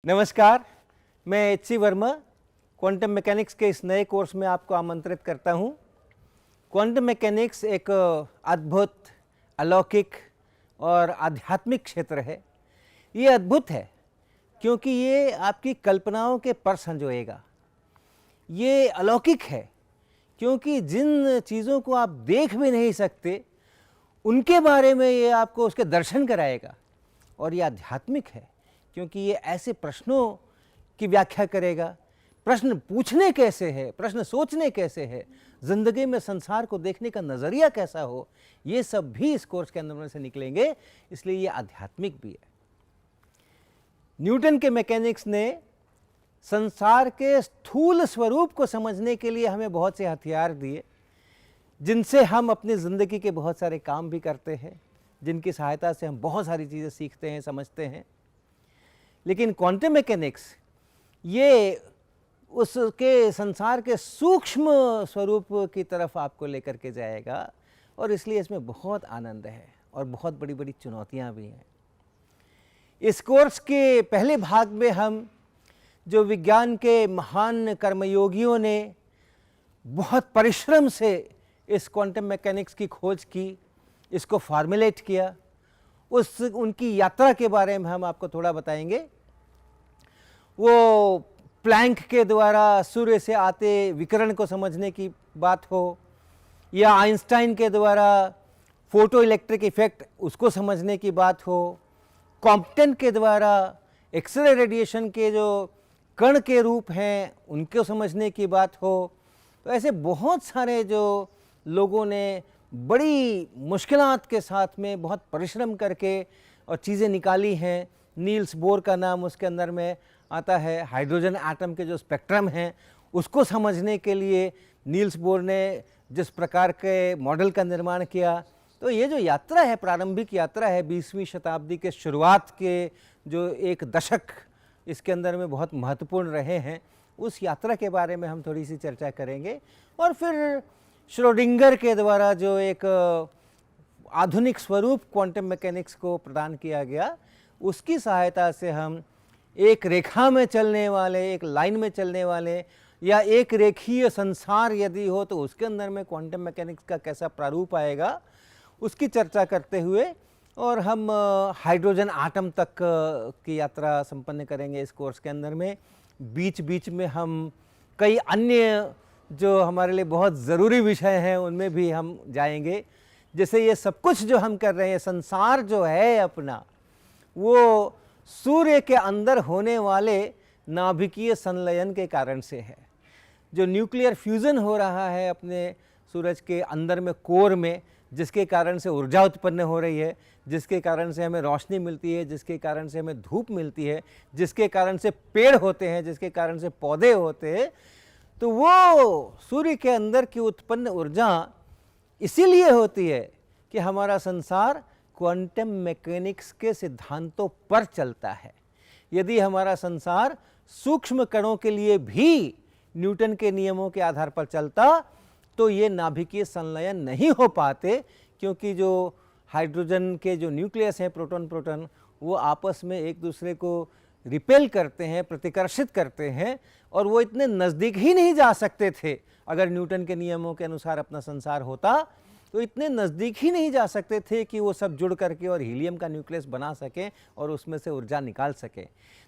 नमस्कार, मैं एच.सी. Verma quantum mechanics के इस नए कोर्स में आपको आमंत्रित करता हूं। क्वांटम मैकेनिक्स एक अद्भुत, अलौकिक और आध्यात्मिक क्षेत्र है। ये अद्भुत है क्योंकि ये आपकी कल्पनाओं के पर संजोएगा। ये अलौकिक है क्योंकि जिन चीज़ों को आप देख भी नहीं सकते उनके बारे में ये आपको उसके दर्शन कराएगा। और ये आध्यात्मिक है क्योंकि ये ऐसे प्रश्नों की व्याख्या करेगा। प्रश्न पूछने कैसे है, प्रश्न सोचने कैसे है, ज़िंदगी में संसार को देखने का नज़रिया कैसा हो, ये सब भी इस कोर्स के अंदर से निकलेंगे। इसलिए ये आध्यात्मिक भी है। न्यूटन के मैकेनिक्स ने संसार के स्थूल स्वरूप को समझने के लिए हमें बहुत से हथियार दिए, जिनसे हम अपनी ज़िंदगी के बहुत सारे काम भी करते हैं, जिनकी सहायता से हम बहुत सारी चीज़ें सीखते हैं, समझते हैं। लेकिन क्वांटम मैकेनिक्स ये उसके संसार के सूक्ष्म स्वरूप की तरफ आपको लेकर के जाएगा और इसलिए इसमें बहुत आनंद है और बहुत बड़ी बड़ी चुनौतियां भी हैं। इस कोर्स के पहले भाग में हम जो विज्ञान के महान कर्मयोगियों ने बहुत परिश्रम से इस क्वांटम मैकेनिक्स की खोज की, इसको फॉर्मुलेट किया, उनकी यात्रा के बारे में हम आपको थोड़ा बताएंगे। वो प्लैंक के द्वारा सूर्य से आते विकिरण को समझने की बात हो, या आइंस्टाइन के द्वारा फोटो इलेक्ट्रिक इफेक्ट उसको समझने की बात हो, कॉम्पटन के द्वारा एक्सरे रेडिएशन के जो कण के रूप हैं उनको समझने की बात हो। तो ऐसे बहुत सारे जो लोगों ने बड़ी मुश्किलात के साथ में बहुत परिश्रम करके और चीज़ें निकाली हैं। नील्स बोर का नाम उसके अंदर में आता है। हाइड्रोजन एटम के जो स्पेक्ट्रम हैं उसको समझने के लिए नील्स बोर ने जिस प्रकार के मॉडल का निर्माण किया। तो ये जो यात्रा है, प्रारंभिक यात्रा है 20वीं शताब्दी के शुरुआत के जो एक दशक इसके अंदर में बहुत महत्वपूर्ण रहे हैं, उस यात्रा के बारे में हम थोड़ी सी चर्चा करेंगे। और फिर श्रोडिंगर के द्वारा जो एक आधुनिक स्वरूप क्वांटम मैकेनिक्स को प्रदान किया गया, उसकी सहायता से हम एक रेखा में चलने वाले, एक लाइन में चलने वाले, या एक रेखीय संसार यदि हो तो उसके अंदर में क्वांटम मैकेनिक्स का कैसा प्रारूप आएगा, उसकी चर्चा करते हुए और हम हाइड्रोजन आटम तक की यात्रा संपन्न करेंगे इस कोर्स के अंदर में। बीच बीच में हम कई अन्य जो हमारे लिए बहुत ज़रूरी विषय हैं उनमें भी हम जाएंगे। जैसे ये सब कुछ जो हम कर रहे हैं, संसार जो है अपना, वो सूर्य के अंदर होने वाले नाभिकीय संलयन के कारण से है। जो न्यूक्लियर फ्यूज़न हो रहा है अपने सूरज के अंदर में, कोर में, जिसके कारण से ऊर्जा उत्पन्न हो रही है, जिसके कारण से हमें रोशनी मिलती है, जिसके कारण से हमें धूप मिलती है, जिसके कारण से पेड़ होते हैं, जिसके कारण से पौधे होते हैं। तो वो सूर्य के अंदर की उत्पन्न ऊर्जा इसीलिए होती है कि हमारा संसार क्वांटम मैकेनिक्स के सिद्धांतों पर चलता है। यदि हमारा संसार सूक्ष्म कणों के लिए भी न्यूटन के नियमों के आधार पर चलता तो ये नाभिकीय संलयन नहीं हो पाते, क्योंकि जो हाइड्रोजन के जो न्यूक्लियस हैं, प्रोटॉन प्रोटॉन, वो आपस में एक दूसरे को रिपेल करते हैं, प्रतिकर्षित करते हैं, और वो इतने नज़दीक ही नहीं जा सकते थे। अगर न्यूटन के नियमों के अनुसार अपना संसार होता तो इतने नज़दीक ही नहीं जा सकते थे कि वो सब जुड़ करके और हीलियम का न्यूक्लियस बना सकें और उसमें से ऊर्जा निकाल सकें।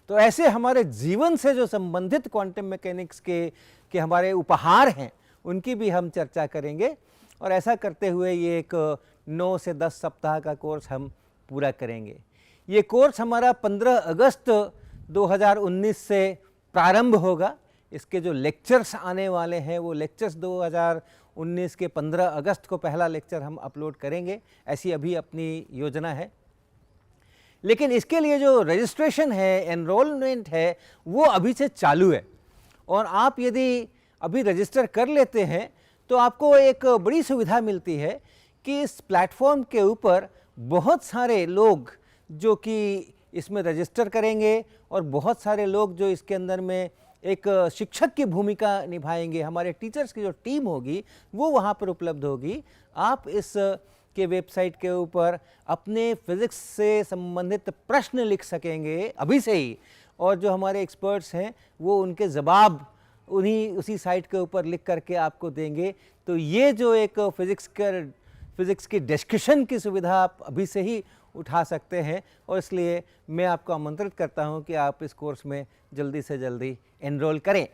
तो ऐसे हमारे जीवन से जो संबंधित क्वांटम मैकेनिक्स के हमारे उपहार हैं, उनकी भी हम चर्चा करेंगे। और ऐसा करते हुए ये एक 9 से 10 सप्ताह का कोर्स हम पूरा करेंगे। ये कोर्स हमारा 15 अगस्त 2019 से प्रारंभ होगा। इसके जो लेक्चर्स आने वाले हैं वो लेक्चर्स 2019 के 15 अगस्त को पहला लेक्चर हम अपलोड करेंगे, ऐसी अभी अपनी योजना है। लेकिन इसके लिए जो रजिस्ट्रेशन है, एनरोलमेंट है, वो अभी से चालू है। और आप यदि अभी रजिस्टर कर लेते हैं तो आपको एक बड़ी सुविधा मिलती है कि इस प्लेटफॉर्म के ऊपर बहुत सारे लोग जो कि इसमें रजिस्टर करेंगे और बहुत सारे लोग जो इसके अंदर में एक शिक्षक की भूमिका निभाएंगे, हमारे टीचर्स की जो टीम होगी वो वहाँ पर उपलब्ध होगी। आप इस के वेबसाइट के ऊपर अपने फिज़िक्स से संबंधित प्रश्न लिख सकेंगे अभी से ही, और जो हमारे एक्सपर्ट्स हैं वो उनके जवाब उसी साइट के ऊपर लिख करके आपको देंगे। तो ये जो एक फिज़िक्स की डिस्कशन की सुविधा आप अभी से ही उठा सकते हैं, और इसलिए मैं आपको आमंत्रित करता हूं कि आप इस कोर्स में जल्दी से जल्दी एनरोल करें।